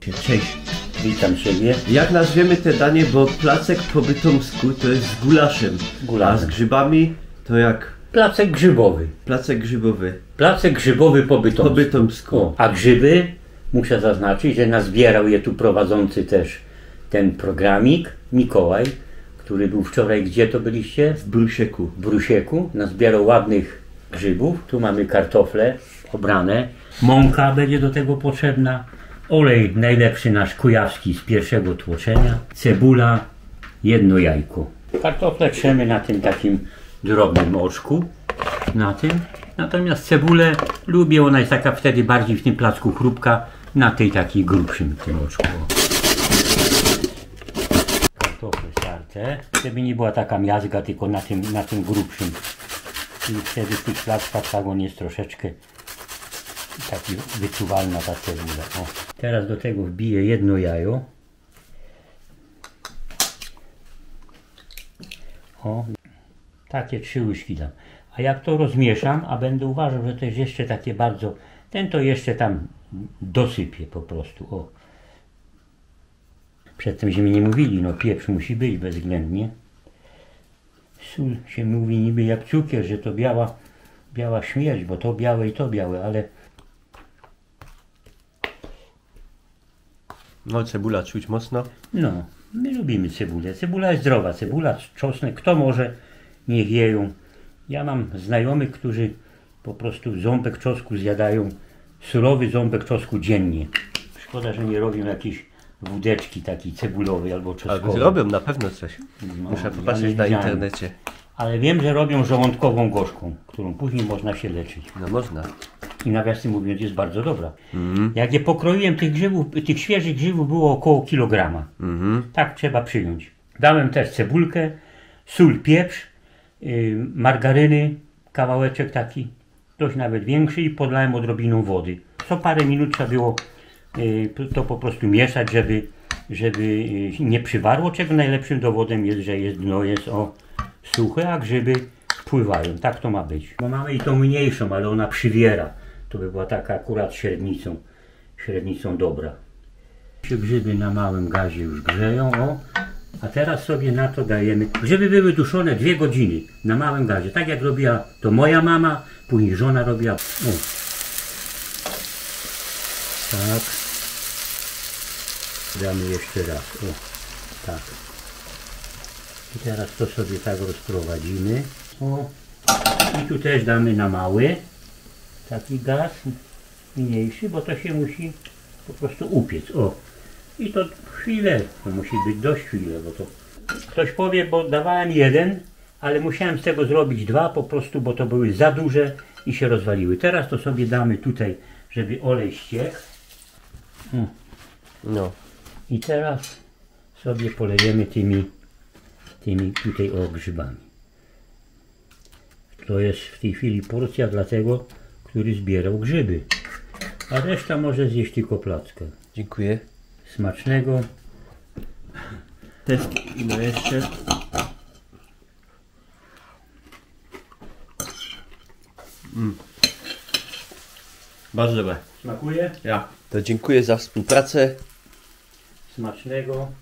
Cześć. Witam siebie. Jak nazwiemy te danie, bo placek po bytomsku to jest z gulaszem, a z grzybami to jak? Placek grzybowy. Placek grzybowy. Placek grzybowy po bytomsku. Po bytomsku. O, a grzyby, muszę zaznaczyć, że nazbierał je tu prowadzący też ten programik, Mikołaj, który był wczoraj, gdzie to byliście? W Brusieku. W Brusieku. Nazbierał ładnych grzybów. Tu mamy kartofle obrane. Mąka będzie do tego potrzebna. Olej najlepszy nasz kujawski z pierwszego tłoczenia. Cebula, jedno jajko. Kartofle trzemy na tym takim drobnym oczku. Na tym. Natomiast cebulę lubię, ona jest taka wtedy bardziej w tym placku chrupka, na tej takiej grubszym w tym oczku. Kartofle starte, żeby nie była taka miazga, tylko na tym grubszym. I wtedy w tych plackach tak on jest troszeczkę taki wyczuwalna ta cebula. O. Teraz do tego wbiję jedno jajo. O, takie 3 łyżki dam. A jak to rozmieszam, a będę uważał, że to jest jeszcze takie bardzo, ten to jeszcze tam dosypię po prostu. O. Przedtem że mi nie mówili, no pieprz musi być bezwzględnie. Sól się mówi niby jak cukier, że to biała śmierć, bo to białe i to białe, ale No cebula czuć mocno. no, my lubimy cebulę. Cebula jest zdrowa, cebula, czosnek, kto może, niech jeją. Ja mam znajomych, którzy po prostu ząbek czosnku zjadają, surowy ząbek czosnku dziennie. Szkoda, że nie robią jakiejś wódeczki takiej cebulowej albo czosnkowej. Ale robią na pewno coś. No, Muszę ja popatrzeć nie na widziałem. internecie. Ale wiem, że robią żołądkową gorzką, którą później można się leczyć. No można. I nawiasem mówiąc jest bardzo dobra. Jak je pokroiłem, tych grzybów, tych świeżych grzybów było około kilograma. Tak trzeba przyjąć. Dałem też cebulkę, sól, pieprz, margaryny, kawałeczek taki, dość nawet większy i podlałem odrobiną wody. Co parę minut trzeba było to po prostu mieszać, żeby nie przywarło, czego najlepszym dowodem jest, że jest dno jest suche, a grzyby pływają. Tak to ma być. Bo mamy i tą mniejszą, ale ona przywiera. To by była taka akurat średnicą dobra. Grzyby na małym gazie już grzeją, a teraz sobie na to dajemy. Grzyby były duszone 2 godziny na małym gazie, tak jak robiła to moja mama, później żona robiła. Tak. Damy jeszcze raz. Tak. I teraz to sobie tak rozprowadzimy. I tu też damy na mały taki gaz mniejszy, bo to się musi po prostu upiec. I to chwilę, to musi być dość chwilę, bo to ktoś powie, bo dawałem 1, ale musiałem z tego zrobić 2 po prostu, bo to były za duże i się rozwaliły. Teraz to sobie damy tutaj, żeby olej ściekł. No. I teraz sobie polejemy tymi tutaj grzybami. To jest w tej chwili porcja dla tego, który zbierał grzyby. A reszta może zjeść tylko plackę. Dziękuję. Smacznego. Test no jeszcze. Bardzo dobre. Smakuje? Ja. To dziękuję za współpracę. Smacznego.